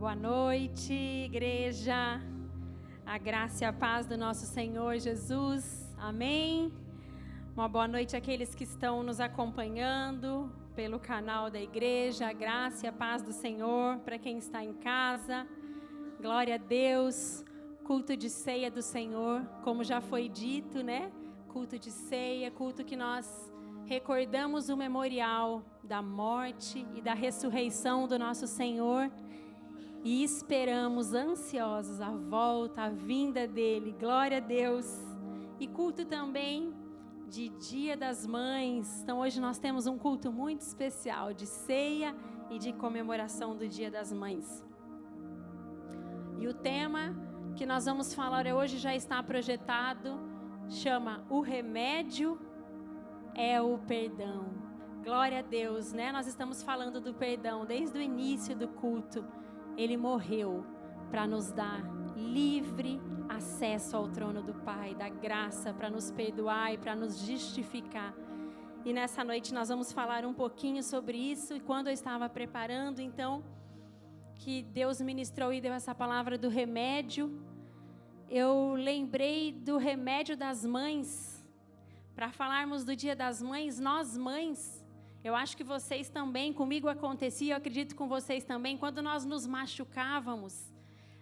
Boa noite, igreja. A graça e a paz do nosso Senhor Jesus. Amém. Uma boa noite àqueles que estão nos acompanhando pelo canal da igreja. A graça e a paz do Senhor para quem está em casa. Glória a Deus. Culto de ceia do Senhor, como já foi dito, né? Culto de ceia, culto que nós recordamos o memorial da morte e da ressurreição do nosso Senhor. E esperamos ansiosos a volta, a vinda dele. Glória a Deus. E culto também de Dia das Mães. Então hoje nós temos um culto muito especial de ceia e de comemoração do Dia das Mães. E o tema que nós vamos falar hoje já está projetado, chama O Remédio é o Perdão. Glória a Deus, né? Nós estamos falando do perdão desde o início do culto. Ele morreu para nos dar livre acesso ao trono do Pai, da graça para nos perdoar e para nos justificar. E nessa noite nós vamos falar um pouquinho sobre isso. E quando eu estava preparando, então, que Deus ministrou e deu essa palavra do remédio, eu lembrei do remédio das mães. Para falarmos do Dia das Mães, nós mães, eu acho que vocês também, comigo acontecia, eu acredito com vocês também, quando nós nos machucávamos,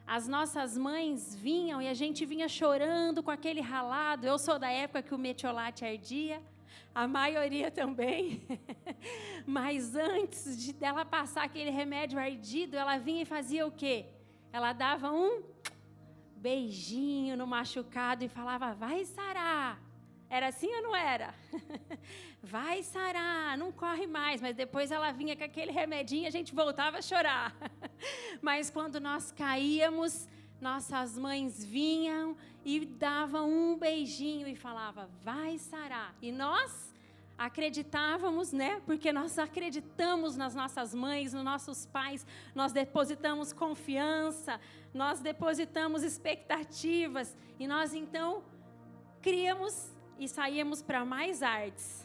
as nossas mães vinham e a gente vinha chorando com aquele ralado. Eu sou da época que o metiolate ardia, a maioria também, mas antes dela passar aquele remédio ardido, ela vinha e fazia o quê? Ela dava um beijinho no machucado e falava, vai sarar. Era assim ou não era? Vai sarar, não corre mais. Mas depois ela vinha com aquele remedinho e a gente voltava a chorar. Mas quando nós caíamos, nossas mães vinham e davam um beijinho e falavam, vai sarar. E nós acreditávamos, né? Porque nós acreditamos nas nossas mães, nos nossos pais. Nós depositamos confiança, nós depositamos expectativas. E nós então criamos e saíamos para mais artes,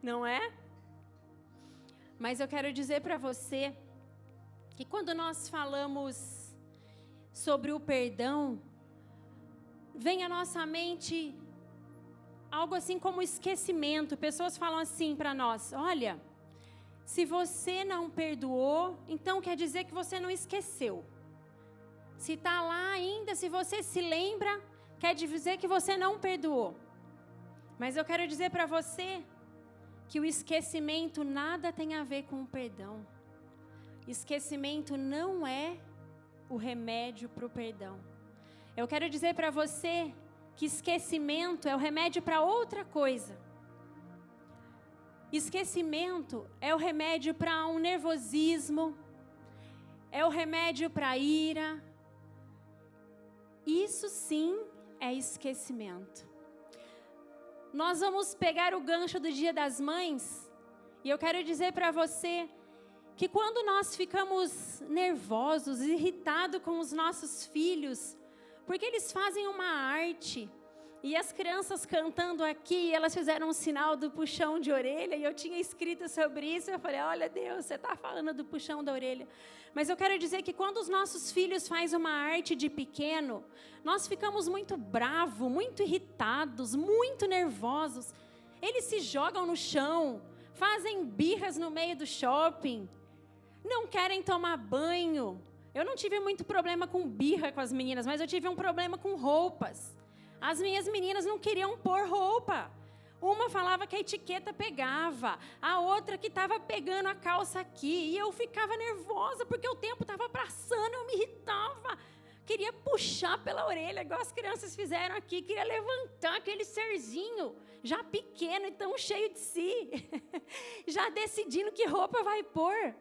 não é? Mas eu quero dizer para você que quando nós falamos sobre o perdão, vem à nossa mente algo assim como esquecimento. Pessoas falam assim para nós, olha, se você não perdoou, então quer dizer que você não esqueceu. Se está lá ainda, se você se lembra, quer dizer que você não perdoou. Mas eu quero dizer para você que o esquecimento nada tem a ver com o perdão. Esquecimento não é o remédio para o perdão. Eu quero dizer para você que esquecimento é o remédio para outra coisa. Esquecimento é o remédio para um nervosismo, é o remédio para a ira. Isso sim é esquecimento. Nós vamos pegar o gancho do Dia das Mães e eu quero dizer para você que quando nós ficamos nervosos, irritados com os nossos filhos, porque eles fazem uma arte, e as crianças cantando aqui, elas fizeram um sinal do puxão de orelha, e eu tinha escrito sobre isso, eu falei, olha Deus, você está falando do puxão da orelha. Mas eu quero dizer que quando os nossos filhos fazem uma arte de pequeno, nós ficamos muito bravos, muito irritados, muito nervosos. Eles se jogam no chão, fazem birras no meio do shopping, não querem tomar banho. Eu não tive muito problema com birra com as meninas, mas eu tive um problema com roupas. As minhas meninas não queriam pôr roupa. Uma falava que a etiqueta pegava, a outra que estava pegando a calça aqui. E eu ficava nervosa porque o tempo estava passando, eu me irritava. Queria puxar pela orelha, igual as crianças fizeram aqui. Queria levantar aquele serzinho, já pequeno e tão cheio de si. Já decidindo que roupa vai pôr.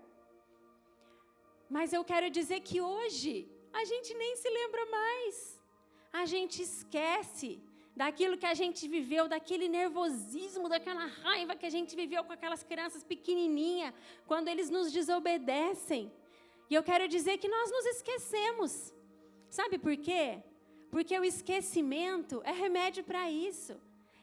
Mas eu quero dizer que hoje a gente nem se lembra mais. A gente esquece daquilo que a gente viveu, daquele nervosismo, daquela raiva que a gente viveu com aquelas crianças pequenininhas, quando eles nos desobedecem. E eu quero dizer que nós nos esquecemos. Sabe por quê? Porque o esquecimento é remédio para isso.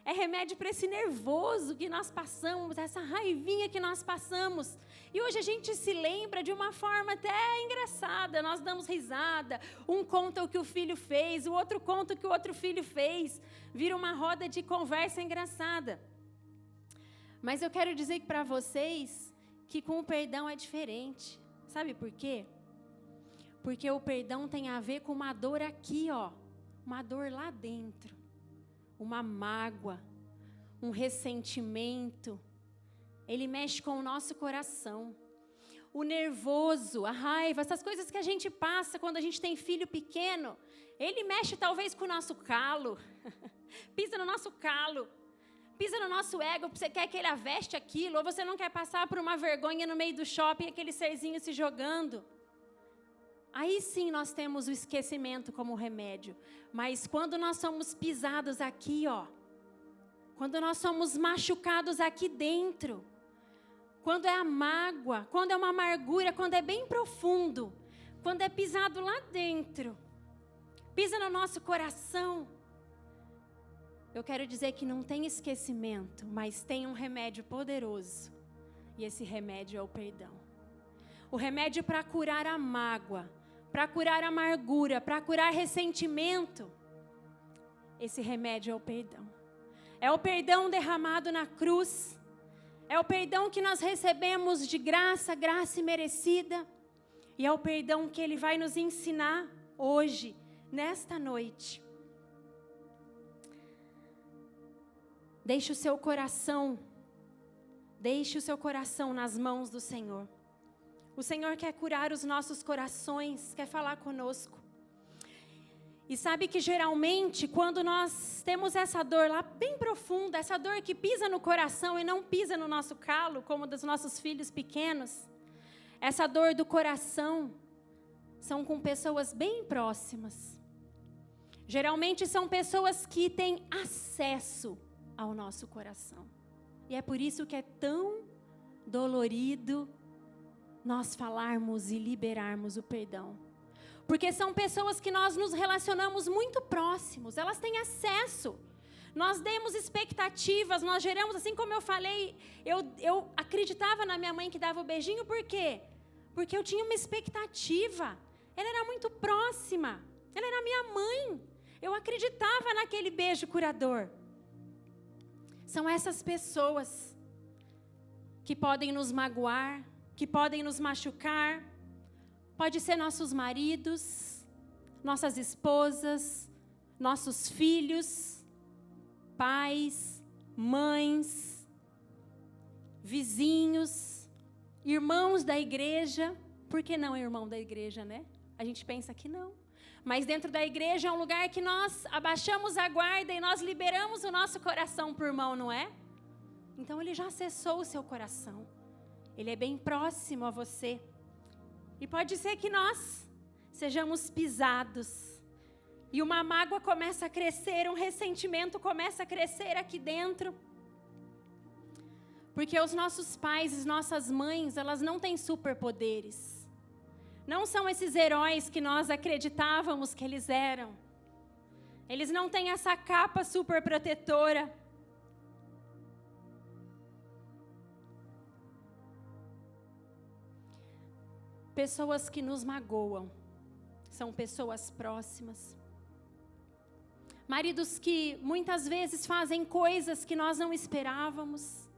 É remédio para esse nervoso que nós passamos, essa raivinha que nós passamos. E hoje a gente se lembra de uma forma até engraçada. Nós damos risada. Um conta o que o filho fez, o outro conta o que o outro filho fez. Vira uma roda de conversa engraçada. Mas eu quero dizer para vocês que com o perdão é diferente. Sabe por quê? Porque o perdão tem a ver com uma dor aqui, ó. Uma dor lá dentro. Uma mágoa, um ressentimento. Ele mexe com o nosso coração. O nervoso, a raiva, essas coisas que a gente passa quando a gente tem filho pequeno, ele mexe talvez com o nosso calo. Pisa no nosso calo. Pisa no nosso ego, você quer que ele aveste aquilo, ou você não quer passar por uma vergonha no meio do shopping, aquele serzinho se jogando. Aí sim nós temos o esquecimento como remédio. Mas quando nós somos pisados aqui, ó, quando nós somos machucados aqui dentro, quando é a mágoa, quando é uma amargura, quando é bem profundo, quando é pisado lá dentro, pisa no nosso coração, eu quero dizer que não tem esquecimento, mas tem um remédio poderoso. E esse remédio é o perdão. O remédio para curar a mágoa, para curar a amargura, para curar ressentimento. Esse remédio é o perdão. É o perdão derramado na cruz. É o perdão que nós recebemos de graça, graça imerecida. E é o perdão que Ele vai nos ensinar hoje, nesta noite. Deixe o seu coração nas mãos do Senhor. O Senhor quer curar os nossos corações, quer falar conosco. E sabe que geralmente, quando nós temos essa dor lá bem profunda, essa dor que pisa no coração e não pisa no nosso calo, como dos nossos filhos pequenos, essa dor do coração são com pessoas bem próximas. Geralmente são pessoas que têm acesso ao nosso coração. E é por isso que é tão dolorido nós falarmos e liberarmos o perdão. Porque são pessoas que nós nos relacionamos muito próximos, elas têm acesso. Nós demos expectativas, nós geramos, assim como eu falei, eu acreditava na minha mãe que dava o beijinho, por quê? Porque eu tinha uma expectativa. Ela era muito próxima, ela era minha mãe. Eu acreditava naquele beijo curador. São essas pessoas que podem nos magoar, que podem nos machucar. Pode ser nossos maridos, nossas esposas, nossos filhos, pais, mães, vizinhos, irmãos da igreja. Por que não irmão da igreja, né? A gente pensa que não. Mas dentro da igreja é um lugar que nós abaixamos a guarda e nós liberamos o nosso coração por irmão, não é? Então ele já acessou o seu coração. Ele é bem próximo a você. E pode ser que nós sejamos pisados. E uma mágoa começa a crescer, um ressentimento começa a crescer aqui dentro. Porque os nossos pais e nossas mães, elas não têm superpoderes. Não são esses heróis que nós acreditávamos que eles eram. Eles não têm essa capa super protetora. Pessoas que nos magoam são pessoas próximas. Maridos que muitas vezes fazem coisas que nós não esperávamos.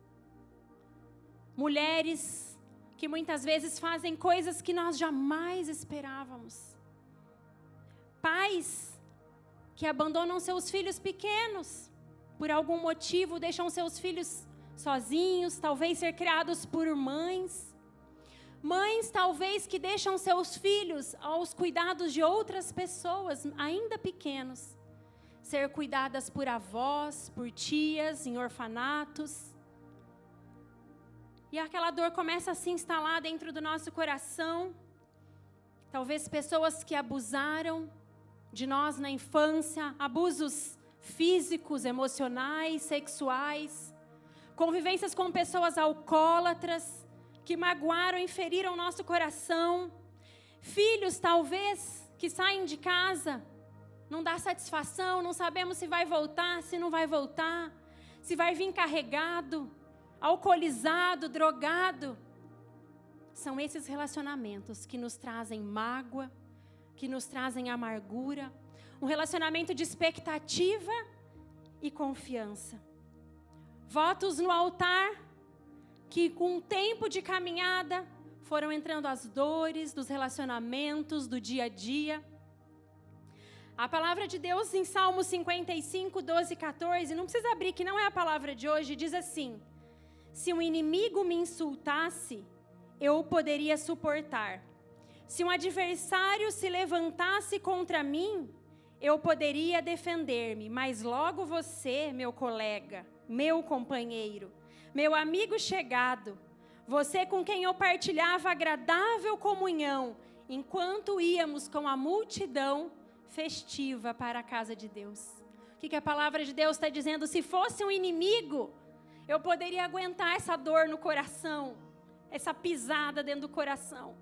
Mulheres que muitas vezes fazem coisas que nós jamais esperávamos. Pais que abandonam seus filhos pequenos, por algum motivo deixam seus filhos sozinhos, talvez ser criados por mães. Mães talvez que deixam seus filhos aos cuidados de outras pessoas, ainda pequenos, ser cuidadas por avós, por tias, em orfanatos. E aquela dor começa a se instalar dentro do nosso coração. Talvez pessoas que abusaram de nós na infância, abusos físicos, emocionais, sexuais, convivências com pessoas alcoólatras, que magoaram e feriram o nosso coração. Filhos, talvez, que saem de casa, não dá satisfação, não sabemos se vai voltar, se não vai voltar. se vai vir carregado, alcoolizado, drogado. São esses relacionamentos que nos trazem mágoa, que nos trazem amargura, um relacionamento de expectativa e confiança. Votos no altar, que com o tempo de caminhada foram entrando as dores dos relacionamentos, do dia a dia. A palavra de Deus em Salmo 55, 12 e 14, não precisa abrir, que não é a palavra de hoje, diz assim: se um inimigo me insultasse, eu o poderia suportar. Se um adversário se levantasse contra mim, eu poderia defender-me. Mas logo você, meu colega, meu companheiro, meu amigo chegado, você com quem eu partilhava agradável comunhão, enquanto íamos com a multidão festiva para a casa de Deus. O que a palavra de Deus está dizendo? Se fosse um inimigo, eu poderia aguentar essa dor no coração, essa pisada dentro do coração.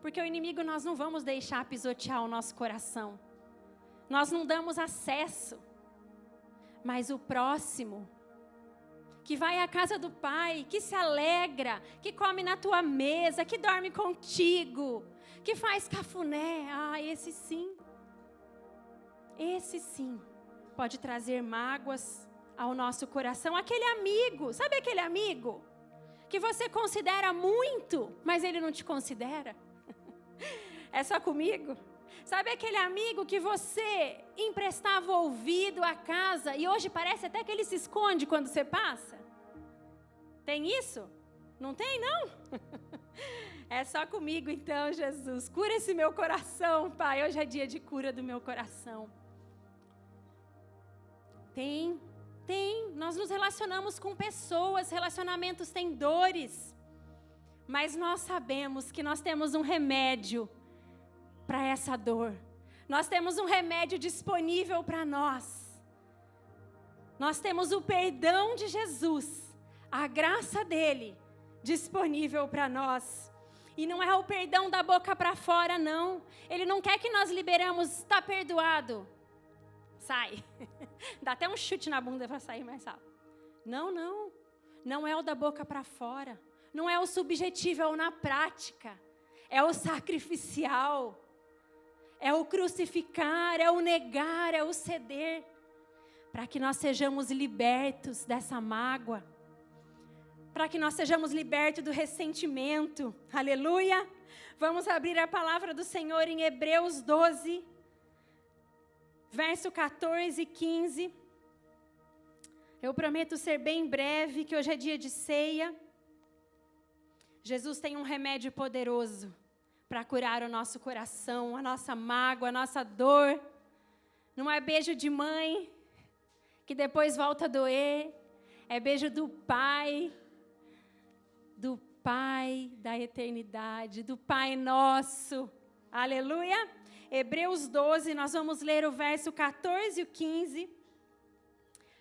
Porque o inimigo nós não vamos deixar pisotear o nosso coração. Nós não damos acesso. Mas o próximo, que vai à casa do Pai, que se alegra, que come na tua mesa, que dorme contigo, que faz cafuné, esse sim. Esse sim pode trazer mágoas ao nosso coração. Aquele amigo, sabe aquele amigo que você considera muito, mas ele não te considera? É só comigo? Sabe aquele amigo que você emprestava ouvido à casa e hoje parece até que ele se esconde quando você passa? Tem isso? Não tem, não? É só comigo então, Jesus. Cura esse meu coração, Pai. Hoje é dia de cura do meu coração. Tem. Nós nos relacionamos com pessoas, relacionamentos têm dores. Mas nós sabemos que nós temos um remédio para essa dor. Nós temos um remédio disponível para nós. Nós temos o perdão de Jesus, a graça dele disponível para nós. E não é o perdão da boca para fora, não. Ele não quer que nós liberamos, está perdoado. Sai. Dá até um chute na bunda para sair mais rápido. Não. Não é o da boca para fora. Não é o subjetivo, é o na prática. É o sacrificial. É o crucificar, é o negar, é o ceder. Para que nós sejamos libertos dessa mágoa. Para que nós sejamos libertos do ressentimento. Aleluia. Vamos abrir a palavra do Senhor em Hebreus 12. Verso 14 e 15. Eu prometo ser bem breve, que hoje é dia de ceia. Jesus tem um remédio poderoso para curar o nosso coração, a nossa mágoa, a nossa dor. Não é beijo de mãe, que depois volta a doer. É beijo do Pai da eternidade, do Pai nosso. Aleluia. Hebreus 12, nós vamos ler o verso 14 e o 15.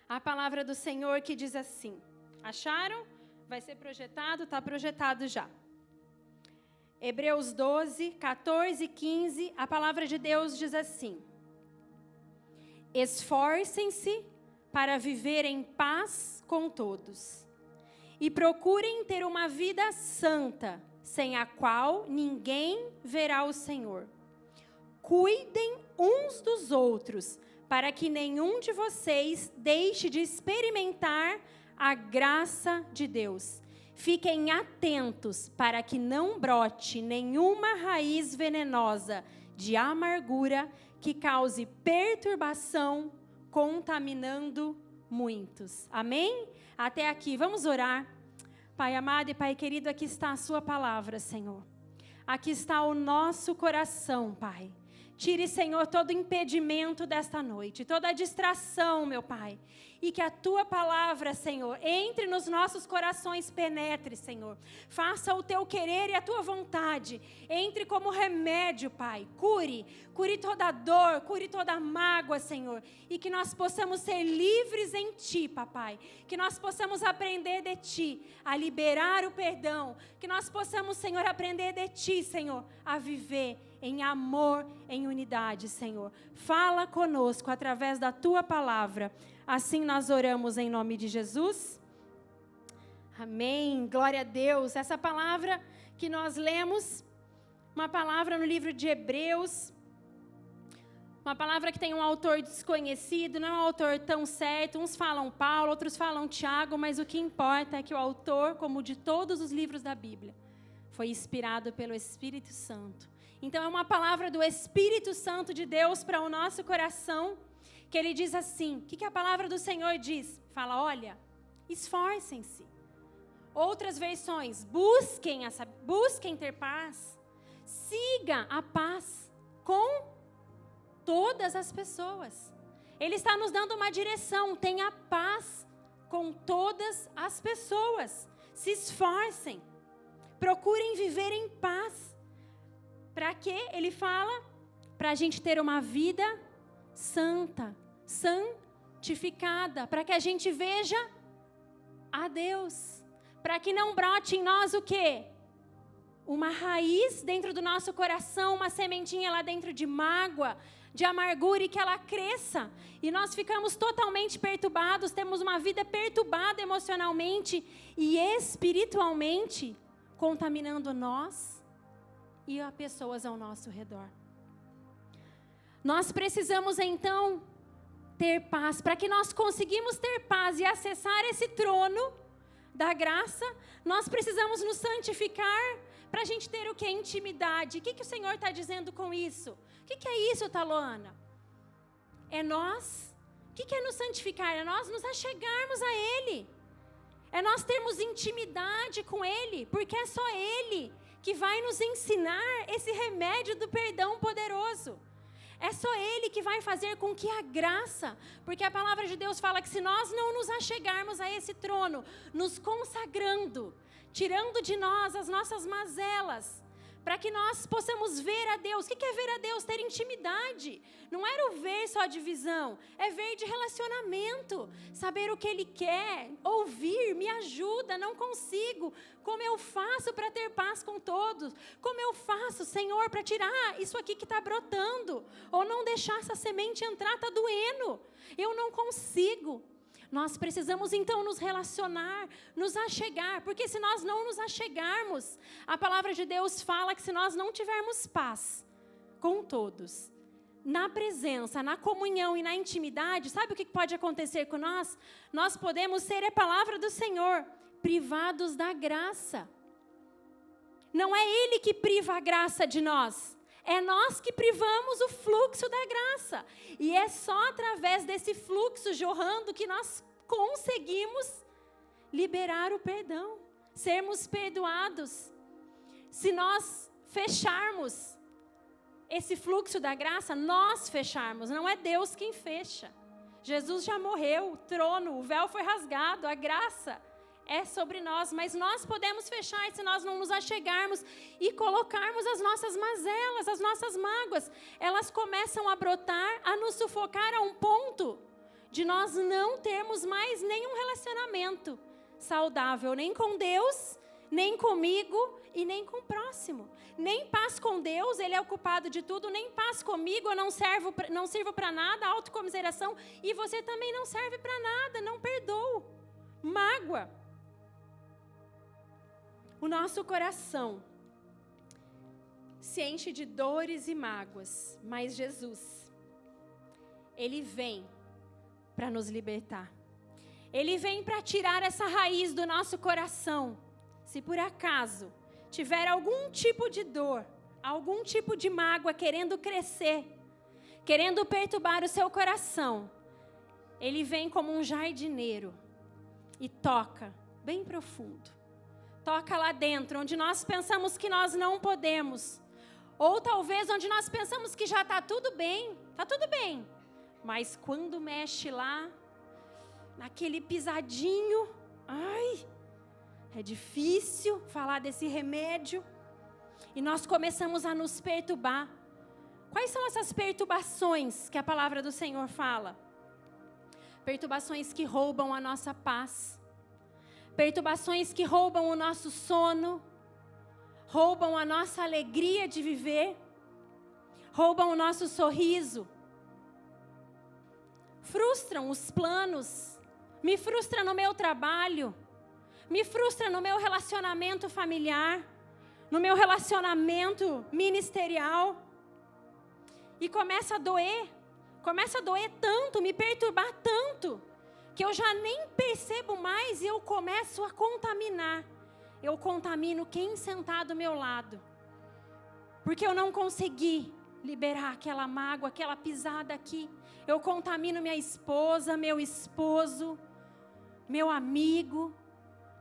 A palavra do Senhor que diz assim. Acharam? Vai ser projetado? Está projetado já. Hebreus 12, 14 e 15. A palavra de Deus diz assim. Esforcem-se para viver em paz com todos. E procurem ter uma vida santa, sem a qual ninguém verá o Senhor. Cuidem uns dos outros, para que nenhum de vocês deixe de experimentar a graça de Deus. Fiquem atentos para que não brote nenhuma raiz venenosa de amargura que cause perturbação, contaminando muitos. Amém? Até aqui, vamos orar. Pai amado e Pai querido, aqui está a sua palavra, Senhor. Aqui está o nosso coração, Pai. Tire, Senhor, todo impedimento desta noite, toda distração, meu Pai. E que a Tua palavra, Senhor, entre nos nossos corações, penetre, Senhor. Faça o Teu querer e a Tua vontade. Entre como remédio, Pai. Cure toda dor, cure toda mágoa, Senhor. E que nós possamos ser livres em Ti, Papai. Que nós possamos aprender de Ti a liberar o perdão. Que nós possamos, Senhor, aprender de Ti, Senhor, a viver em amor, em unidade, Senhor. Fala conosco através da Tua palavra. Assim nós oramos em nome de Jesus. Amém. Glória a Deus. Essa palavra que nós lemos, uma palavra no livro de Hebreus, uma palavra que tem um autor desconhecido, não é um autor tão certo. Uns falam Paulo, outros falam Tiago, mas o que importa é que o autor, como de todos os livros da Bíblia, foi inspirado pelo Espírito Santo. Então é uma palavra do Espírito Santo de Deus para o nosso coração, que ele diz assim, o que a palavra do Senhor diz? Fala, olha, esforcem-se. Outras versões, busquem ter paz, siga a paz com todas as pessoas. Ele está nos dando uma direção, tenha paz com todas as pessoas. Se esforcem, procurem viver em paz. Para quê? Ele fala, para a gente ter uma vida santa, santificada, para que a gente veja a Deus, para que não brote em nós o quê? Uma raiz dentro do nosso coração, uma sementinha lá dentro de mágoa, de amargura, e que ela cresça, e nós ficamos totalmente perturbados, temos uma vida perturbada emocionalmente e espiritualmente, contaminando nós e as pessoas ao nosso redor. Nós precisamos então ter paz, para que nós conseguimos ter paz e acessar esse trono da graça, nós precisamos nos santificar, para a gente ter o que? Intimidade. O que o Senhor está dizendo com isso? O que é isso, Taluana? É nós. O que é nos santificar? É nós nos achegarmos a Ele. É nós termos intimidade com Ele, porque é só Ele que vai nos ensinar esse remédio do perdão poderoso. É só Ele que vai fazer com que a graça, porque a palavra de Deus fala que se nós não nos achegarmos a esse trono, nos consagrando, tirando de nós as nossas mazelas, para que nós possamos ver a Deus. O que é ver a Deus? Ter intimidade. Não era o ver só de visão, é ver de relacionamento, saber o que Ele quer, ouvir, me ajuda, não consigo. Como eu faço para ter paz com todos? Como eu faço, Senhor, para tirar isso aqui que está brotando? Ou não deixar essa semente entrar, está doendo. Eu não consigo. Nós precisamos então nos relacionar, nos achegar, porque se nós não nos achegarmos, a palavra de Deus fala que se nós não tivermos paz com todos, na presença, na comunhão e na intimidade, sabe o que pode acontecer com nós? Nós podemos ser a palavra do Senhor, privados da graça. Não é Ele que priva a graça de nós, é nós que privamos o fluxo da graça. E é só através desse fluxo jorrando que nós conseguimos liberar o perdão, sermos perdoados. Se nós fecharmos esse fluxo da graça, nós fecharmos, não é Deus quem fecha. Jesus já morreu, o trono, o véu foi rasgado, a graça é sobre nós, mas nós podemos fechar se nós não nos achegarmos e colocarmos as nossas mazelas, as nossas mágoas. Elas começam a brotar, a nos sufocar a um ponto de nós não termos mais nenhum relacionamento saudável, nem com Deus, nem comigo e nem com o próximo. Nem paz com Deus, Ele é o culpado de tudo, nem paz comigo, eu não sirvo para nada, autocomiseração, e você também não serve para nada, não perdoo. Mágoa. O nosso coração se enche de dores e mágoas, mas Jesus, Ele vem para nos libertar. Ele vem para tirar essa raiz do nosso coração. Se por acaso tiver algum tipo de dor, algum tipo de mágoa querendo crescer, querendo perturbar o seu coração, Ele vem como um jardineiro e toca bem profundo. Toca lá dentro, onde nós pensamos que nós não podemos. Ou talvez onde nós pensamos que já está tudo bem. Está tudo bem. Mas quando mexe lá, naquele pisadinho, ai, é difícil falar desse remédio. E nós começamos a nos perturbar. Quais são essas perturbações que a palavra do Senhor fala? Perturbações que roubam a nossa paz. Perturbações que roubam o nosso sono, roubam a nossa alegria de viver. roubam o nosso sorriso, frustram os planos, me frustra no meu trabalho, me frustra no meu relacionamento familiar, no meu relacionamento ministerial. E começa a doer tanto, me perturbar tanto, que eu já nem percebo mais e eu começo a contaminar. Eu contamino quem sentar do meu lado, porque eu não consegui liberar aquela mágoa, aquela pisada aqui. Eu contamino minha esposa, meu esposo, meu amigo,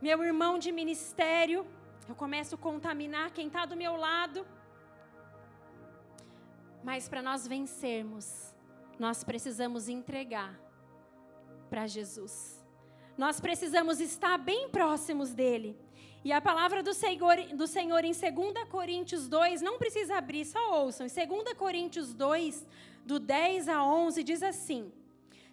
meu irmão de ministério. Eu começo a contaminar quem está do meu lado. Mas para nós vencermos, nós precisamos entregar para Jesus. Nós precisamos estar bem próximos dele. E a palavra do Senhor em 2 Coríntios 2, não precisa abrir, só ouçam. Em 2 Coríntios 2, do 10 a 11, diz assim: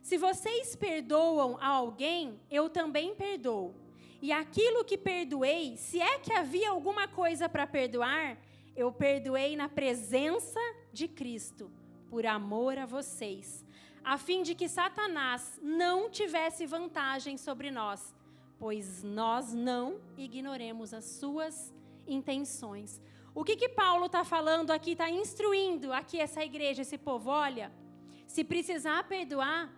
se vocês perdoam a alguém, eu também perdoo. E aquilo que perdoei, se é que havia alguma coisa para perdoar, eu perdoei na presença de Cristo, por amor a vocês, a fim de que Satanás não tivesse vantagem sobre nós, pois nós não ignoremos as suas intenções. O que Paulo está falando aqui, está instruindo aqui essa igreja, esse povo? Olha, se precisar perdoar,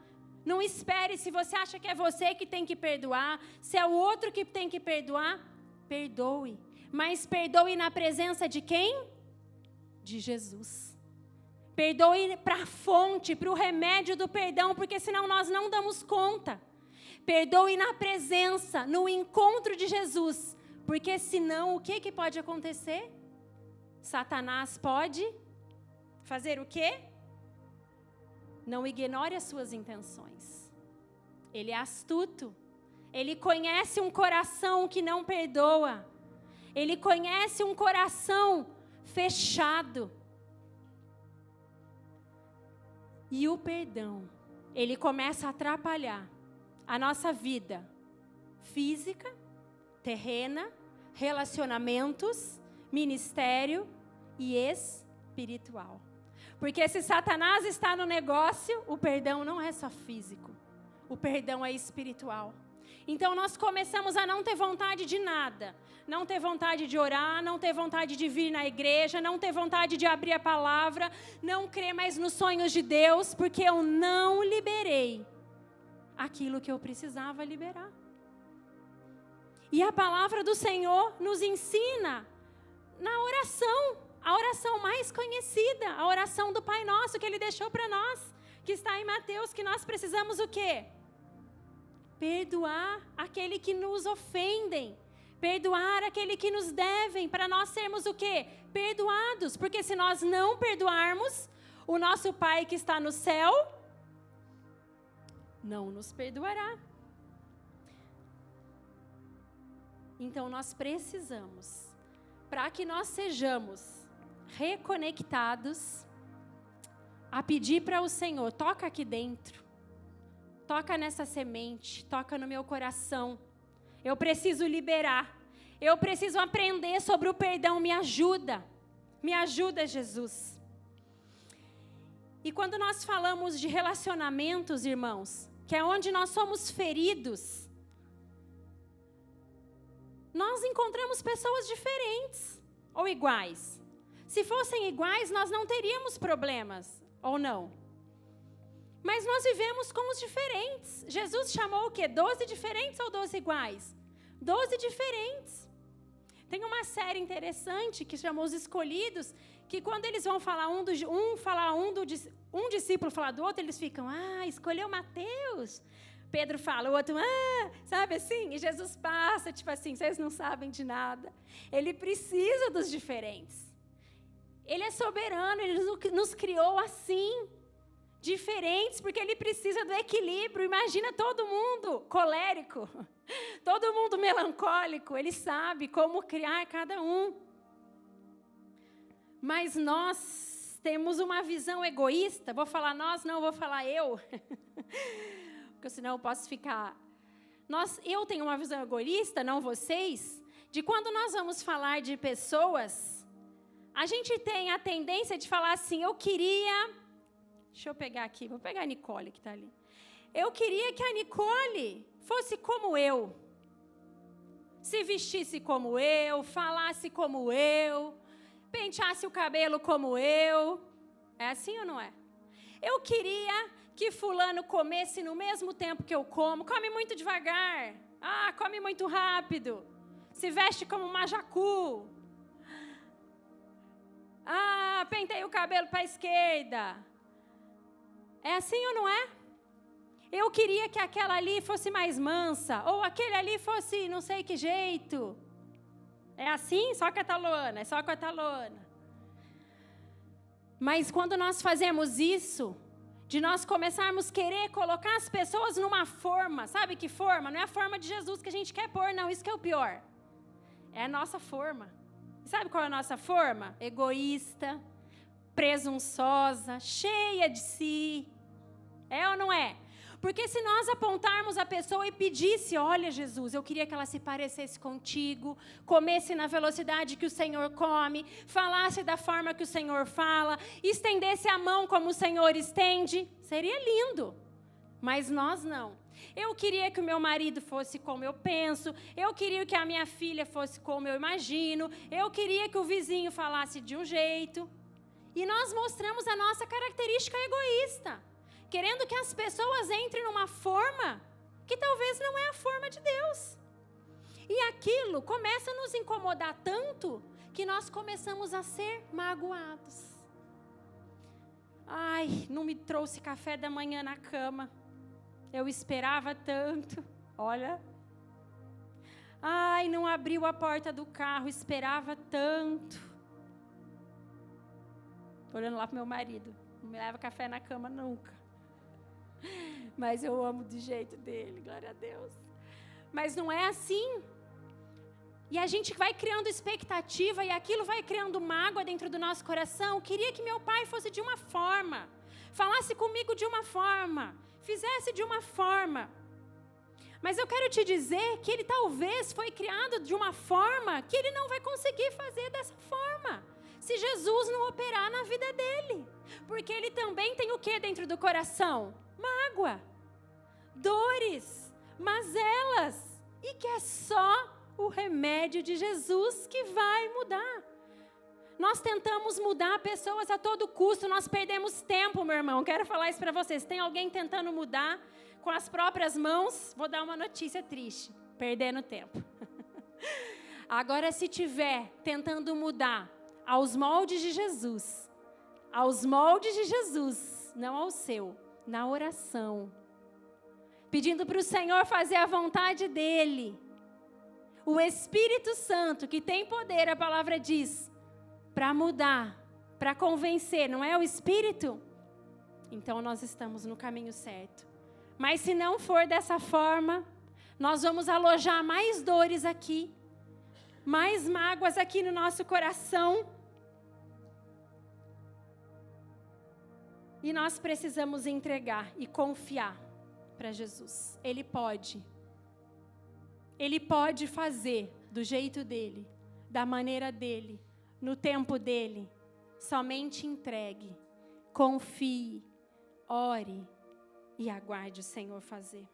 não espere se você acha que é você que tem que perdoar, se é o outro que tem que perdoar, perdoe. Mas perdoe na presença de quem? De Jesus. Perdoe para a fonte, para o remédio do perdão, porque senão nós não damos conta. Perdoe na presença, no encontro de Jesus, porque senão o que pode acontecer? Satanás pode fazer o quê? Não ignore as suas intenções. Ele é astuto. Ele conhece um coração que não perdoa. Ele conhece um coração fechado. E o perdão, ele começa a atrapalhar a nossa vida física, terrena, relacionamentos, ministério e espiritual. Porque se Satanás está no negócio, o perdão não é só físico, o perdão é espiritual. Então nós começamos a não ter vontade de nada, não ter vontade de orar, não ter vontade de vir na igreja, não ter vontade de abrir a palavra, não crer mais nos sonhos de Deus, porque eu não liberei aquilo que eu precisava liberar. E a palavra do Senhor nos ensina na oração, a oração mais conhecida, a oração do Pai Nosso que Ele deixou para nós, que está em Mateus, que nós precisamos o quê? Perdoar aquele que nos ofendem, perdoar aquele que nos devem, para nós sermos o quê? Perdoados, porque se nós não perdoarmos, o nosso Pai que está no céu não nos perdoará. Então nós precisamos, para que nós sejamos reconectados, a pedir para o Senhor, toca aqui dentro, toca nessa semente, toca no meu coração, eu preciso liberar, eu preciso aprender sobre o perdão, me ajuda Jesus. E quando nós falamos de relacionamentos, irmãos, que é onde nós somos feridos, nós encontramos pessoas diferentes ou iguais. Se fossem iguais, nós não teríamos problemas, ou não? Mas nós vivemos com os diferentes. Jesus chamou o quê? 12 diferentes ou 12 iguais? 12 diferentes. Tem uma série interessante que chamou Os Escolhidos, que quando eles vão falar um discípulo falar do outro, eles ficam, escolheu Mateus. Pedro fala, o outro, sabe assim? E Jesus passa, tipo assim, vocês não sabem de nada. Ele precisa dos diferentes. Ele é soberano, ele nos criou assim, diferentes, porque ele precisa do equilíbrio. Imagina todo mundo colérico, todo mundo melancólico, ele sabe como criar cada um. Mas nós temos uma visão egoísta, vou falar nós, não vou falar eu, porque senão eu posso ficar... Eu tenho uma visão egoísta, não vocês, de quando nós vamos falar de pessoas, A gente tem a tendência de falar assim, eu queria... Deixa eu pegar aqui, vou pegar a Nicole que está ali. Eu queria que a Nicole fosse como eu. Se vestisse como eu, falasse como eu, penteasse o cabelo como eu. É assim ou não é? Eu queria que fulano comesse no mesmo tempo que eu como. Come muito devagar. Come muito rápido. Se veste como uma jacu. Pentei o cabelo para a esquerda. É assim ou não é? Eu queria que aquela ali fosse mais mansa. Ou aquele ali fosse não sei que jeito. É assim? Só com a Taluana. É só com a Taluana. Mas quando nós fazemos isso, de nós começarmos a querer colocar as pessoas numa forma, sabe que forma? Não é a forma de Jesus que a gente quer pôr, não. Isso que é o pior. É a nossa forma. Sabe qual é a nossa forma? Egoísta, presunçosa, cheia de si. É ou não é? Porque se nós apontarmos a pessoa e pedisse, olha Jesus, eu queria que ela se parecesse contigo, comesse na velocidade que o Senhor come, falasse da forma que o Senhor fala, estendesse a mão como o Senhor estende, seria lindo. Mas nós não. Eu queria que o meu marido fosse como eu penso, eu queria que a minha filha fosse como eu imagino, eu queria que o vizinho falasse de um jeito. E nós mostramos a nossa característica egoísta, querendo que as pessoas entrem numa forma que talvez não é a forma de Deus. E aquilo começa a nos incomodar tanto que nós começamos a ser magoados. Não me trouxe café da manhã na cama. Eu esperava tanto. Olha. Não abriu a porta do carro, esperava tanto. Olhando lá pro meu marido. Não me leva café na cama nunca. Mas eu amo do jeito dele, glória a Deus. Mas não é assim. E a gente vai criando expectativa e aquilo vai criando mágoa dentro do nosso coração. Queria que meu pai fosse de uma forma, falasse comigo de uma forma, fizesse de uma forma. Mas eu quero te dizer que ele talvez foi criado de uma forma que ele não vai conseguir fazer dessa forma, se Jesus não operar na vida dele. Porque ele também tem o que dentro do coração? Mágoa, dores, mazelas, e que é só o remédio de Jesus que vai mudar. Nós tentamos mudar pessoas a todo custo, nós perdemos tempo, meu irmão. Quero falar isso para vocês. Tem alguém tentando mudar com as próprias mãos? Vou dar uma notícia triste, perdendo tempo. Agora, se tiver tentando mudar aos moldes de Jesus, não ao seu, na oração, pedindo para o Senhor fazer a vontade dEle, o Espírito Santo, que tem poder, a palavra diz, para mudar, para convencer, não é o Espírito? Então nós estamos no caminho certo. Mas se não for dessa forma, nós vamos alojar mais dores aqui, mais mágoas aqui no nosso coração. E nós precisamos entregar e confiar para Jesus. Ele pode fazer do jeito dele, da maneira dele, no tempo dele. Somente entregue, confie, ore e aguarde o Senhor fazer.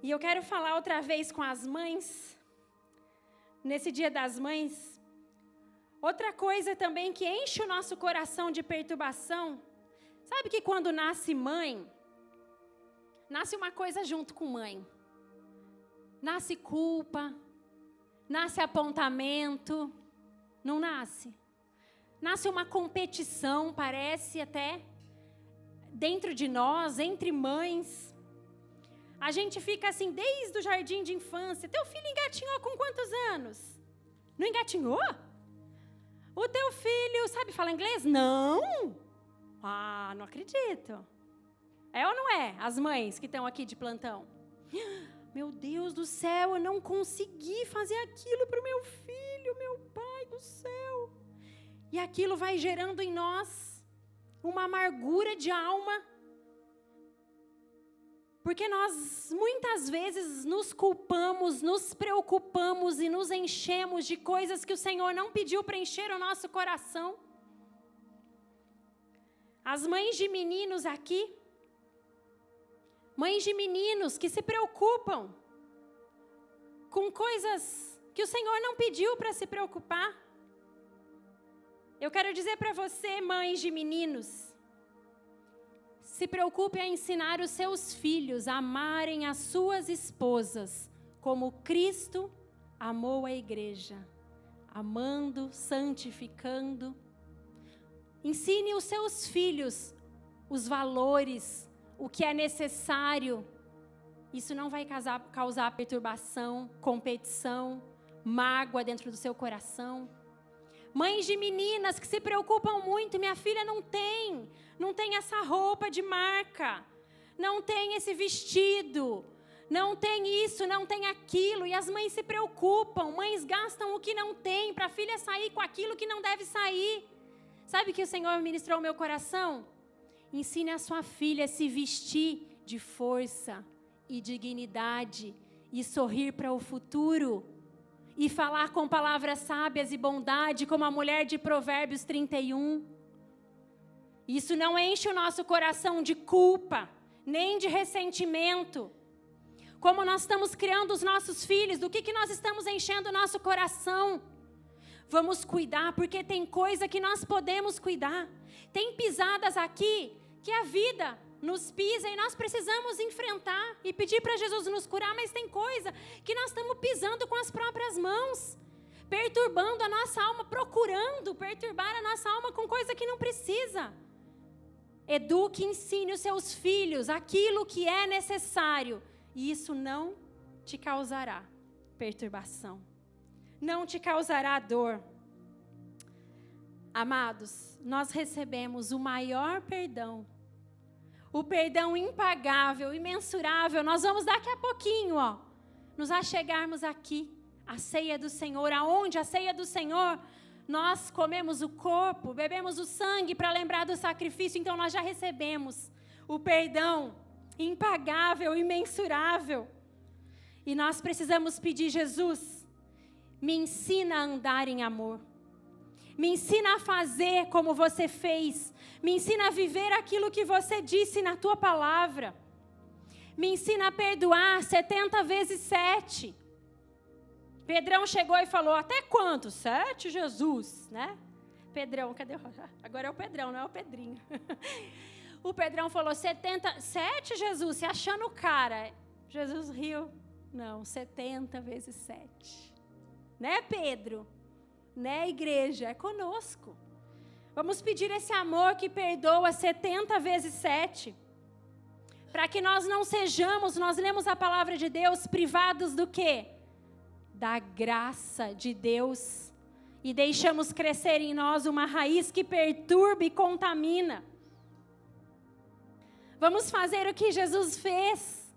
E eu quero falar outra vez com as mães, nesse Dia das Mães. Outra coisa também que enche o nosso coração de perturbação, sabe que quando nasce mãe, nasce uma coisa junto com mãe. Nasce culpa, nasce apontamento, não nasce? Nasce uma competição, parece até, dentro de nós, entre mães. A gente fica assim desde o jardim de infância. Teu filho engatinhou com quantos anos? Não engatinhou? O teu filho sabe falar inglês? Não. Não acredito. É ou não é? As mães que estão aqui de plantão. Meu Deus do céu, eu não consegui fazer aquilo para o meu filho, meu pai do céu. E aquilo vai gerando em nós uma amargura de alma. Porque nós muitas vezes nos culpamos, nos preocupamos e nos enchemos de coisas que o Senhor não pediu para encher o nosso coração. As mães de meninos aqui, mães de meninos que se preocupam com coisas que o Senhor não pediu para se preocupar. Eu quero dizer para você, mães de meninos, se preocupe a ensinar os seus filhos a amarem as suas esposas como Cristo amou a igreja, amando, santificando. Ensine os seus filhos os valores, o que é necessário. Isso não vai causar perturbação, competição, mágoa dentro do seu coração. Mães de meninas que se preocupam muito, minha filha não tem essa roupa de marca, não tem esse vestido, não tem isso, não tem aquilo, e as mães se preocupam, mães gastam o que não tem para a filha sair com aquilo que não deve sair. Sabe o que o Senhor ministrou ao meu coração? Ensine a sua filha a se vestir de força e dignidade e sorrir para o futuro. E falar com palavras sábias e bondade, como a mulher de Provérbios 31. Isso não enche o nosso coração de culpa, nem de ressentimento. Como nós estamos criando os nossos filhos, do que nós estamos enchendo o nosso coração? Vamos cuidar, porque tem coisa que nós podemos cuidar. Tem pisadas aqui que a vida nos pisa e nós precisamos enfrentar e pedir para Jesus nos curar, mas tem coisa que nós estamos pisando com as próprias mãos, perturbando a nossa alma, procurando perturbar a nossa alma com coisa que não precisa. Eduque e ensine os seus filhos aquilo que é necessário, e isso não te causará perturbação, não te causará dor. Amados, nós recebemos o maior perdão, o perdão impagável, imensurável. Nós vamos daqui a pouquinho, nos achegarmos aqui, a ceia do Senhor. Aonde a ceia do Senhor, nós comemos o corpo, bebemos o sangue para lembrar do sacrifício. Então nós já recebemos o perdão impagável, imensurável. E nós precisamos pedir: Jesus, me ensina a andar em amor. Me ensina a fazer como você fez. Me ensina a viver aquilo que você disse na tua palavra. Me ensina a perdoar 70 vezes 7. Pedrão chegou e falou: até quanto? 7, Jesus, né? Pedrão, cadê? Agora é o Pedrão, não é o Pedrinho. O Pedrão falou: 7, Jesus, se achando o cara. Jesus riu. Não, 70 vezes 7. Né, Pedro? Né, igreja? É conosco. Vamos pedir esse amor que perdoa 70 vezes 7. Para que nós não sejamos, nós lemos a palavra de Deus, privados do quê? Da graça de Deus. E deixamos crescer em nós uma raiz que perturba e contamina. Vamos fazer o que Jesus fez.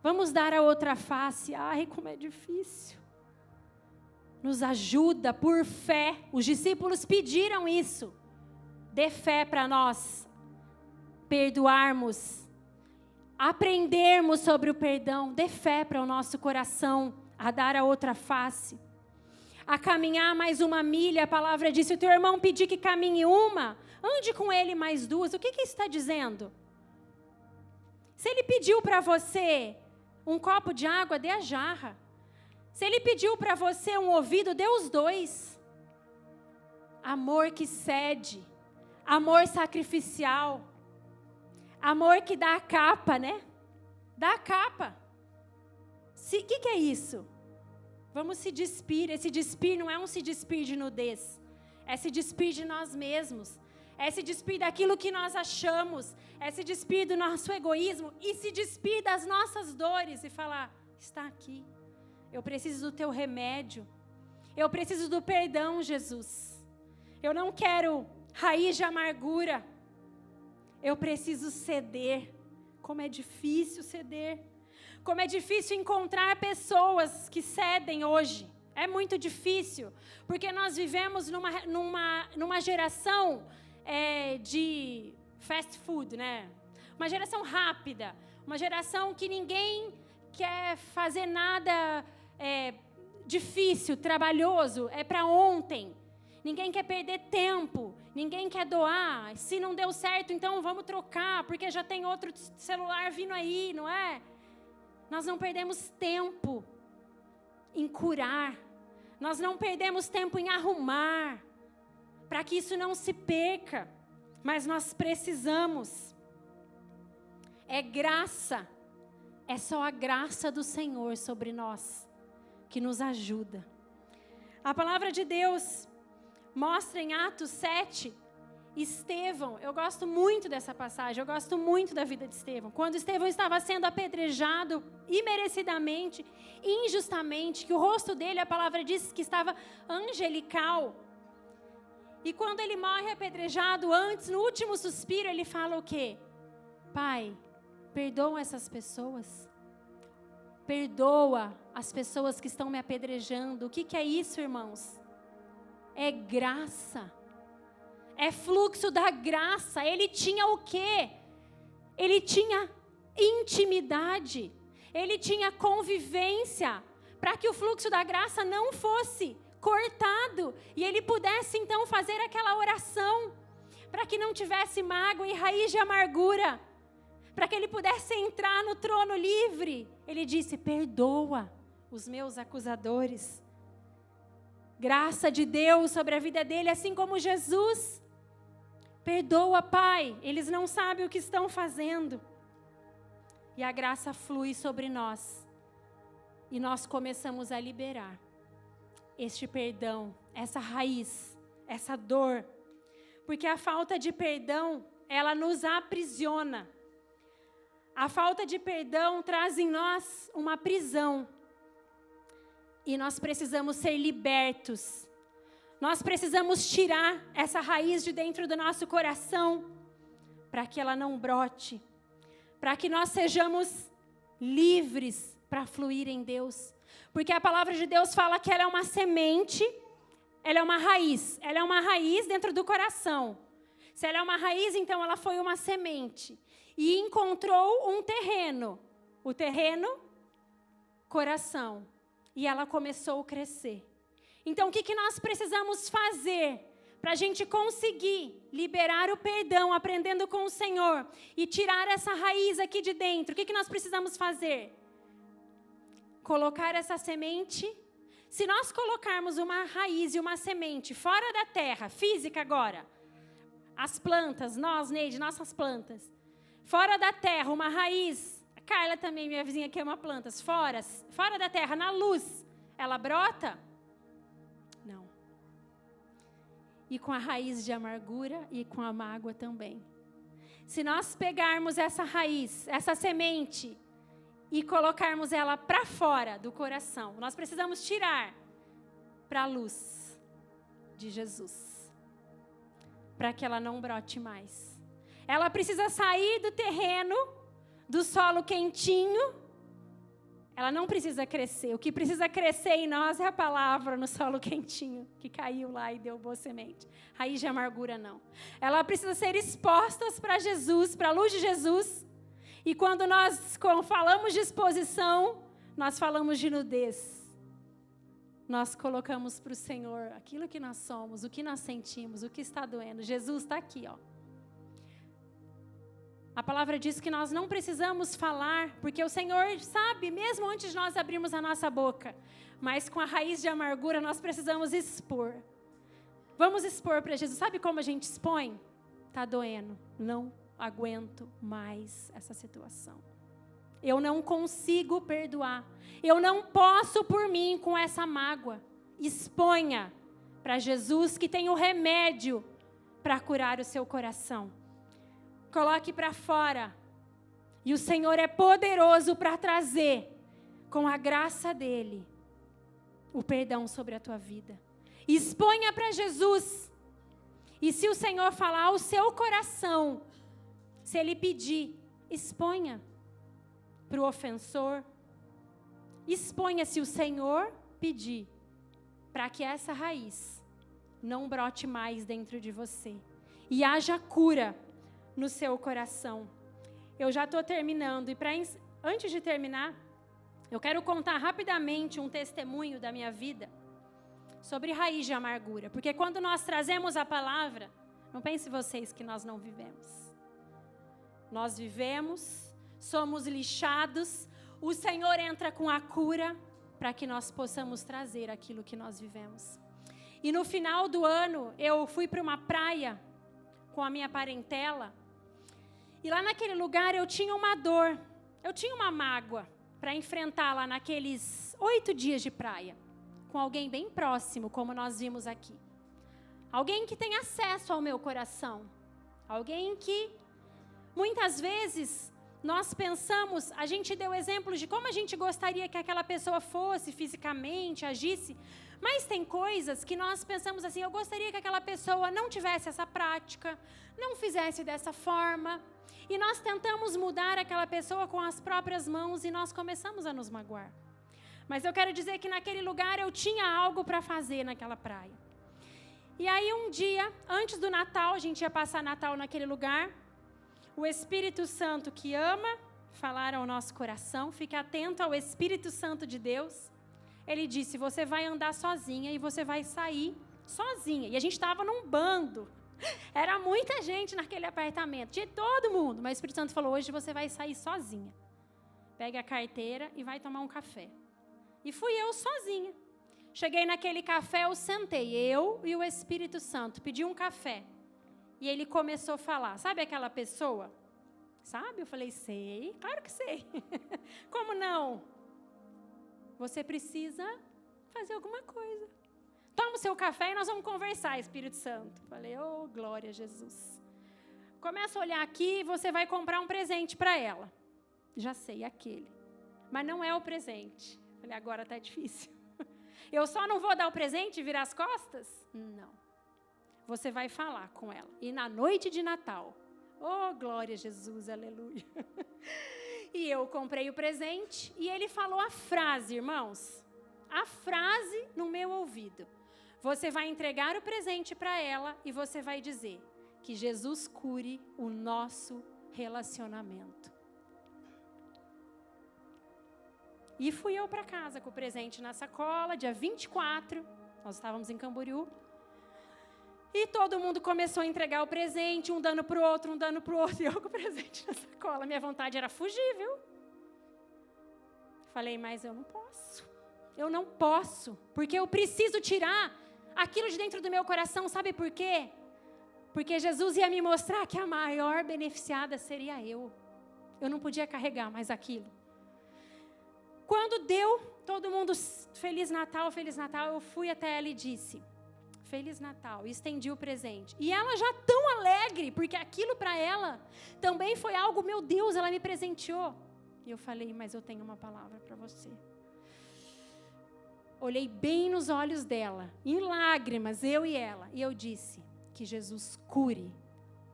Vamos dar a outra face. Ai, como é difícil. Nos ajuda por fé. Os discípulos pediram isso. Dê fé para nós perdoarmos, aprendermos sobre o perdão. Dê fé para o nosso coração a dar a outra face, a caminhar mais uma milha. A palavra diz: se o teu irmão pedir que caminhe uma, ande com ele mais 2. O que isso está dizendo? Se ele pediu para você um copo de água, dê a jarra. Se ele pediu para você um ouvido, dê os 2. Amor que cede, amor sacrificial, amor que dá a capa, né? Dá a capa. O que é isso? Vamos se despir. Esse despir não é um se despir de nudez, é se despir de nós mesmos, é se despir daquilo que nós achamos, é se despir do nosso egoísmo e se despir das nossas dores e falar: está aqui. Eu preciso do teu remédio. Eu preciso do perdão, Jesus. Eu não quero raiz de amargura. Eu preciso ceder. Como é difícil ceder. Como é difícil encontrar pessoas que cedem hoje. É muito difícil. Porque nós vivemos numa geração de fast food, né? Uma geração rápida. uma geração que ninguém quer fazer nada difícil, trabalhoso, é para ontem. Ninguém quer perder tempo, ninguém quer doar. Se não deu certo, então vamos trocar, porque já tem outro celular vindo aí, não é? Nós não perdemos tempo em curar. Nós não perdemos tempo em arrumar, para que isso não se perca. Mas nós precisamos. É graça. É só a graça do Senhor sobre nós que nos ajuda. A palavra de Deus mostra em Atos 7, Estevão, eu gosto muito dessa passagem, eu gosto muito da vida de Estevão. Quando Estevão estava sendo apedrejado imerecidamente, injustamente, que o rosto dele, a palavra diz que estava angelical. E quando ele morre apedrejado, antes, no último suspiro, ele fala o quê? Pai, perdoa essas pessoas. Perdoa as pessoas que estão me apedrejando. O que é isso, irmãos? É graça. É fluxo da graça. Ele tinha o quê? Ele tinha intimidade. Ele tinha convivência. Para que o fluxo da graça não fosse cortado. E ele pudesse então fazer aquela oração. Para que não tivesse mágoa e raiz de amargura. Para que ele pudesse entrar no trono livre. Ele disse, perdoa os meus acusadores. Graça de Deus sobre a vida dele, assim como Jesus. Perdoa, Pai, eles não sabem o que estão fazendo. E a graça flui sobre nós. E nós começamos a liberar este perdão, essa raiz, essa dor. Porque a falta de perdão, ela nos aprisiona. A falta de perdão traz em nós uma prisão. E nós precisamos ser libertos. Nós precisamos tirar essa raiz de dentro do nosso coração, para que ela não brote, para que nós sejamos livres para fluir em Deus. Porque a palavra de Deus fala que ela é uma semente, ela é uma raiz dentro do coração. Se ela é uma raiz, então ela foi uma semente. E encontrou um terreno. O terreno, coração. E ela começou a crescer. Então, o que nós precisamos fazer para a gente conseguir liberar o perdão, aprendendo com o Senhor, e tirar essa raiz aqui de dentro? O que nós precisamos fazer? Colocar essa semente. Se nós colocarmos uma raiz e uma semente fora da terra, física agora, as plantas, nós, Neide, nossas plantas, fora da terra, uma raiz. Carla também, minha vizinha, que ama plantas. Fora da terra, na luz, ela brota? Não. E com a raiz de amargura e com a mágoa também. Se nós pegarmos essa raiz, essa semente, e colocarmos ela para fora do coração, nós precisamos tirar para a luz de Jesus, para que ela não brote mais. Ela precisa sair do terreno, do solo quentinho. Ela não precisa crescer. O que precisa crescer em nós é a palavra no solo quentinho, que caiu lá e deu boa semente. Raiz de amargura, não. Ela precisa ser exposta para Jesus, para a luz de Jesus. E quando nós falamos de exposição, nós falamos de nudez. Nós colocamos para o Senhor aquilo que nós somos, o que nós sentimos, o que está doendo. Jesus está aqui, ó. A palavra diz que nós não precisamos falar, porque o Senhor sabe, mesmo antes de nós abrirmos a nossa boca. Mas com a raiz de amargura, nós precisamos expor. Vamos expor para Jesus. Sabe como a gente expõe? Está doendo. Não aguento mais essa situação. Eu não consigo perdoar. Eu não posso por mim com essa mágoa. Exponha para Jesus, que tem o remédio para curar o seu coração. Coloque para fora. E o Senhor é poderoso para trazer, com a graça dEle, o perdão sobre a tua vida. Exponha para Jesus. E se o Senhor falar ao seu coração, se Ele pedir, exponha para o ofensor. Exponha se o Senhor pedir, para que essa raiz não brote mais dentro de você. E haja cura no seu coração. eu já estou terminando. E antes de terminar, eu quero contar rapidamente um testemunho da minha vida sobre raiz de amargura. Porque quando nós trazemos a palavra, não pense vocês que nós não vivemos. Nós vivemos, somos lixados, o Senhor entra com a cura para que nós possamos trazer aquilo que nós vivemos. E no final do ano, eu fui para uma praia com a minha parentela. E lá naquele lugar eu tinha uma dor, eu tinha uma mágoa para enfrentar lá naqueles 8 dias de praia. Com alguém bem próximo, como nós vimos aqui. Alguém que tem acesso ao meu coração. Alguém que, muitas vezes, nós pensamos, a gente deu exemplos de como a gente gostaria que aquela pessoa fosse fisicamente, agisse, mas tem coisas que nós pensamos assim, eu gostaria que aquela pessoa não tivesse essa prática, não fizesse dessa forma, e nós tentamos mudar aquela pessoa com as próprias mãos e nós começamos a nos magoar. Mas eu quero dizer que naquele lugar eu tinha algo para fazer naquela praia. E aí um dia, antes do Natal, a gente ia passar Natal naquele lugar, o Espírito Santo que ama falar ao nosso coração, fique atento ao Espírito Santo de Deus. Ele disse, você vai andar sozinha e você vai sair sozinha. E a gente estava num bando. Era muita gente naquele apartamento, tinha todo mundo. Mas o Espírito Santo falou, hoje você vai sair sozinha. Pega a carteira e vai tomar um café. E fui eu sozinha. Cheguei naquele café, eu sentei, eu e o Espírito Santo, pedi um café. E ele começou a falar, sabe aquela pessoa? Sabe? Eu falei, sei, claro que sei. Como não? Você precisa fazer alguma coisa. Toma o seu café e nós vamos conversar, Espírito Santo. Falei, oh, glória a Jesus. Começa a olhar aqui e você vai comprar um presente para ela. Já sei, aquele. Mas não é o presente. Falei, agora está difícil. Eu só não vou dar o presente e virar as costas? Não. Você vai falar com ela. E na noite de Natal, oh, glória a Jesus, aleluia. E eu comprei o presente e ele falou a frase, irmãos. A frase no meu ouvido. Você vai entregar o presente para ela e você vai dizer que Jesus cure o nosso relacionamento. E fui eu para casa com o presente na sacola, dia 24, nós estávamos em Camboriú. E todo mundo começou a entregar o presente, um dando para o outro, e eu com o presente na sacola. Minha vontade era fugir, viu? Falei, mas eu não posso, porque eu preciso tirar aquilo de dentro do meu coração, sabe por quê? Porque Jesus ia me mostrar que a maior beneficiada seria eu. Eu não podia carregar mais aquilo. Quando deu, todo mundo, Feliz Natal, eu fui até ela e disse, Feliz Natal, e estendi o presente. E ela já tão alegre, porque aquilo para ela também foi algo, meu Deus, ela me presenteou. E eu falei, mas eu tenho uma palavra para você. Olhei bem nos olhos dela, em lágrimas, eu e ela, e eu disse, que Jesus cure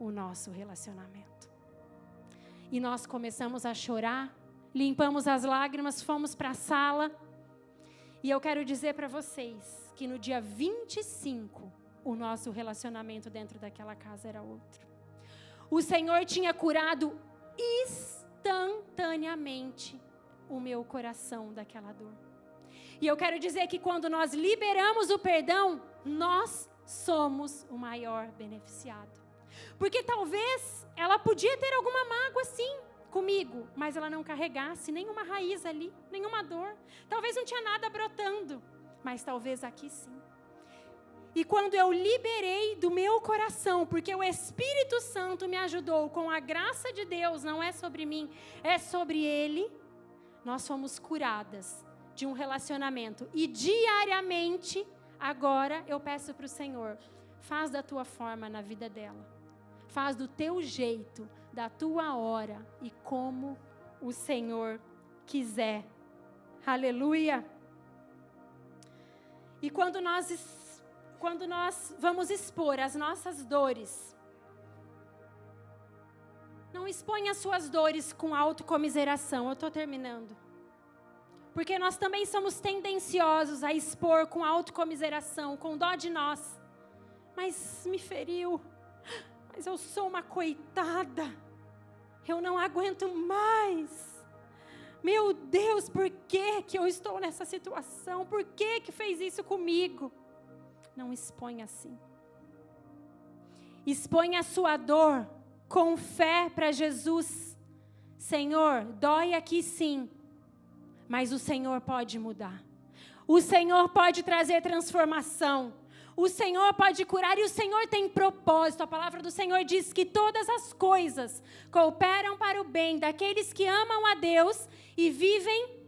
o nosso relacionamento. E nós começamos a chorar, limpamos as lágrimas, fomos para a sala. E eu quero dizer para vocês que no dia 25, o nosso relacionamento dentro daquela casa era outro. O Senhor tinha curado instantaneamente o meu coração daquela dor. E eu quero dizer que quando nós liberamos o perdão, nós somos o maior beneficiado. Porque talvez ela podia ter alguma mágoa sim comigo, mas ela não carregasse nenhuma raiz ali, nenhuma dor. Talvez não tinha nada brotando, mas talvez aqui sim. E quando eu liberei do meu coração, porque o Espírito Santo me ajudou com a graça de Deus, não é sobre mim, é sobre Ele, nós fomos curadas de um relacionamento. E diariamente, agora eu peço para o Senhor, faz da tua forma na vida dela. Faz do teu jeito, da tua hora e como o Senhor quiser. Aleluia. E quando nós vamos expor as nossas dores, não exponha as suas dores com autocomiseração. Eu estou terminando. Porque nós também somos tendenciosos a expor com autocomiseração, com dó de nós. Mas me feriu. Mas eu sou uma coitada. Eu não aguento mais. Meu Deus, por que eu estou nessa situação? Por que fez isso comigo? Não exponha assim. Exponha a sua dor com fé para Jesus. Senhor, dói aqui sim, mas o Senhor pode mudar. O Senhor pode trazer transformação. O Senhor pode curar e o Senhor tem propósito. A palavra do Senhor diz que todas as coisas cooperam para o bem daqueles que amam a Deus e vivem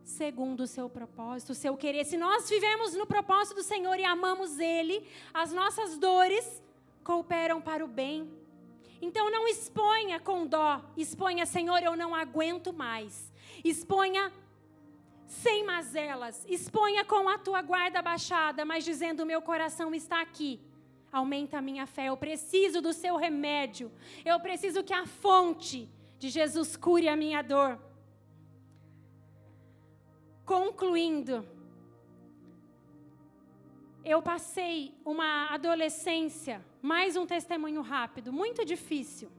segundo o seu propósito, o seu querer. Se nós vivemos no propósito do Senhor e amamos Ele, as nossas dores cooperam para o bem. Então não exponha com dó, exponha, Senhor, eu não aguento mais. Exponha sem mazelas, exponha com a tua guarda baixada, mas dizendo, meu coração está aqui. Aumenta a minha fé, eu preciso do seu remédio. Eu preciso que a fonte de Jesus cure a minha dor. Concluindo, eu passei uma adolescência, mais um testemunho rápido, muito difícil.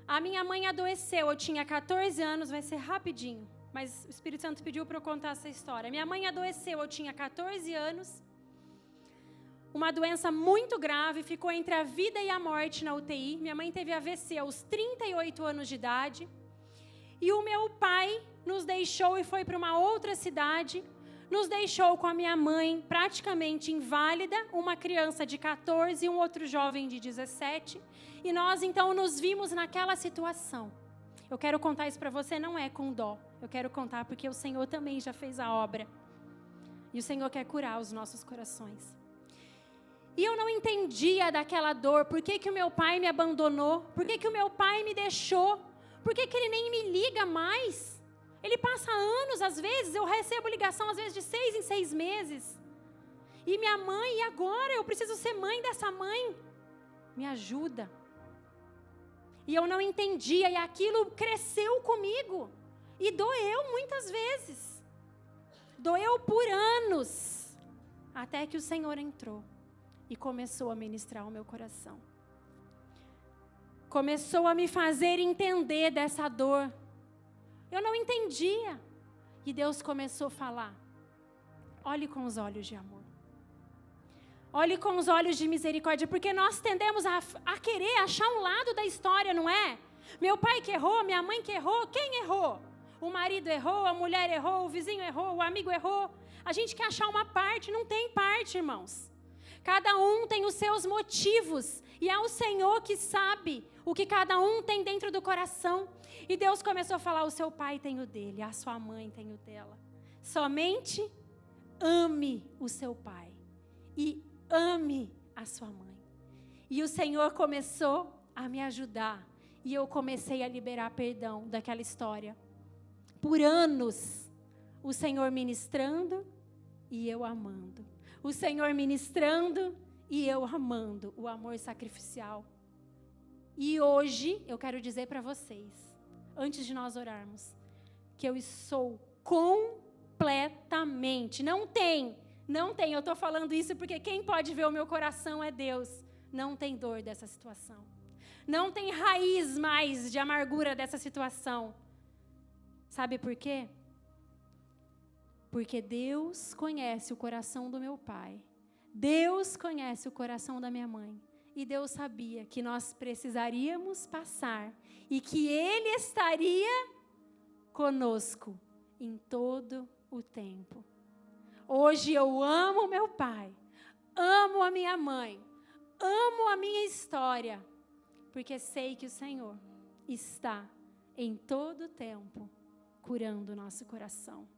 A minha mãe adoeceu, eu tinha 14 anos, vai ser rapidinho, mas o Espírito Santo pediu para eu contar essa história. Minha mãe adoeceu, eu tinha 14 anos, uma doença muito grave, ficou entre a vida e a morte na UTI. Minha mãe teve AVC aos 38 anos de idade, e o meu pai nos deixou e foi para uma outra cidade, nos deixou com a minha mãe praticamente inválida, uma criança de 14 e um outro jovem de 17, e nós então nos vimos naquela situação. Eu quero contar isso para você, não é com dó, eu quero contar porque o Senhor também já fez a obra, e o Senhor quer curar os nossos corações. E eu não entendia daquela dor, por que o meu pai me abandonou, por que o meu pai me deixou, por que ele nem me liga mais? Ele passa anos, às vezes, eu recebo ligação, às vezes, de 6 em 6 meses. E minha mãe, e agora? Eu preciso ser mãe dessa mãe. Me ajuda. E eu não entendia, e aquilo cresceu comigo. E doeu muitas vezes. Doeu por anos. Até que o Senhor entrou e começou a ministrar o meu coração. Começou a me fazer entender dessa dor. Eu não entendia. E Deus começou a falar. Olhe com os olhos de amor. Olhe com os olhos de misericórdia. Porque nós tendemos a querer achar um lado da história, não é? Meu pai que errou, minha mãe que errou. Quem errou? O marido errou, a mulher errou, o vizinho errou, o amigo errou. A gente quer achar uma parte. Não tem parte, irmãos. Cada um tem os seus motivos. E é o Senhor que sabe o que cada um tem dentro do coração. E Deus começou a falar, o seu pai tem o dele, a sua mãe tem o dela. Somente ame o seu pai e ame a sua mãe. E o Senhor começou a me ajudar. E eu comecei a liberar perdão daquela história. Por anos, o Senhor ministrando e eu amando. O Senhor ministrando e eu amando o amor sacrificial. E hoje, eu quero dizer para vocês, antes de nós orarmos, que eu sou completamente, não tem, eu estou falando isso porque quem pode ver o meu coração é Deus, não tem dor dessa situação, não tem raiz mais de amargura dessa situação. Sabe por quê? Porque Deus conhece o coração do meu pai, Deus conhece o coração da minha mãe. E Deus sabia que nós precisaríamos passar e que Ele estaria conosco em todo o tempo. Hoje eu amo meu pai, amo a minha mãe, amo a minha história, porque sei que o Senhor está em todo o tempo curando o nosso coração.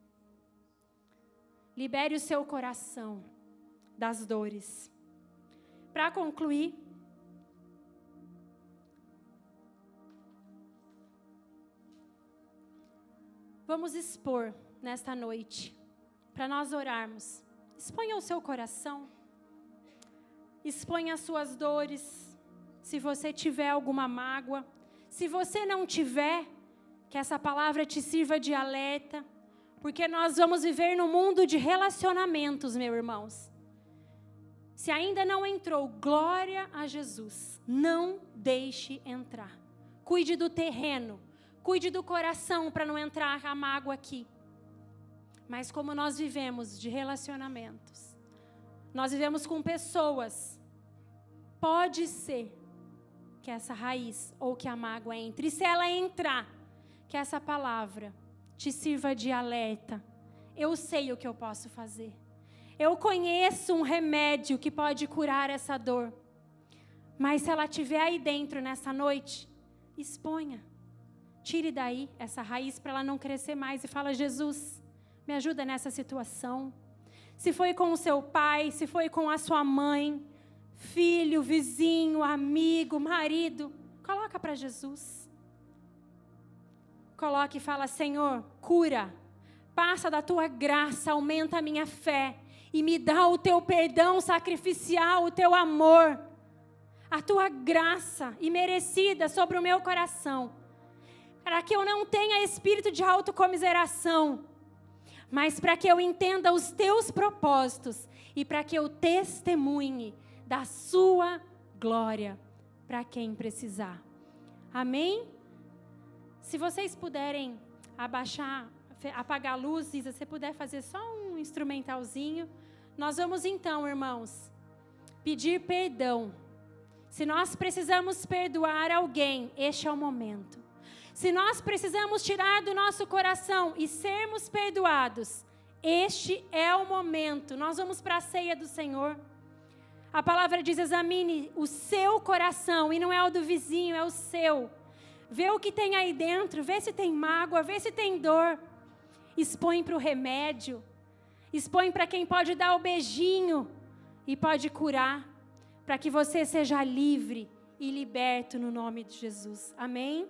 Libere o seu coração das dores. Para concluir, vamos expor nesta noite, para nós orarmos. Exponha o seu coração, exponha as suas dores, se você tiver alguma mágoa. Se você não tiver, que essa palavra te sirva de alerta, porque nós vamos viver num mundo de relacionamentos, meus irmãos. Se ainda não entrou, glória a Jesus. Não deixe entrar. Cuide do terreno. Cuide do coração para não entrar a mágoa aqui. Mas como nós vivemos de relacionamentos, nós vivemos com pessoas, pode ser que essa raiz ou que a mágoa entre. E se ela entrar, que essa palavra te sirva de alerta. Eu sei o que eu posso fazer. Eu conheço um remédio que pode curar essa dor. Mas se ela estiver aí dentro nessa noite, exponha. Tire daí essa raiz para ela não crescer mais e fala: Jesus, me ajuda nessa situação. Se foi com o seu pai, se foi com a sua mãe, filho, vizinho, amigo, marido, coloca para Jesus. Coloque e fala: Senhor, cura, passa da tua graça, aumenta a minha fé e me dá o teu perdão sacrificial, o teu amor, a tua graça imerecida sobre o meu coração, para que eu não tenha espírito de autocomiseração, mas para que eu entenda os teus propósitos e para que eu testemunhe da sua glória para quem precisar. Amém? Se vocês puderem apagar a luz, Isa, se você puder fazer só um instrumentalzinho, nós vamos então, irmãos, pedir perdão. Se nós precisamos perdoar alguém, este é o momento. Se nós precisamos tirar do nosso coração e sermos perdoados, este é o momento. Nós vamos para a ceia do Senhor. A palavra diz: examine o seu coração, e não é o do vizinho, é o seu. Vê o que tem aí dentro, vê se tem mágoa, vê se tem dor. Expõe para o remédio, expõe para quem pode dar o beijinho e pode curar, para que você seja livre e liberto no nome de Jesus. Amém?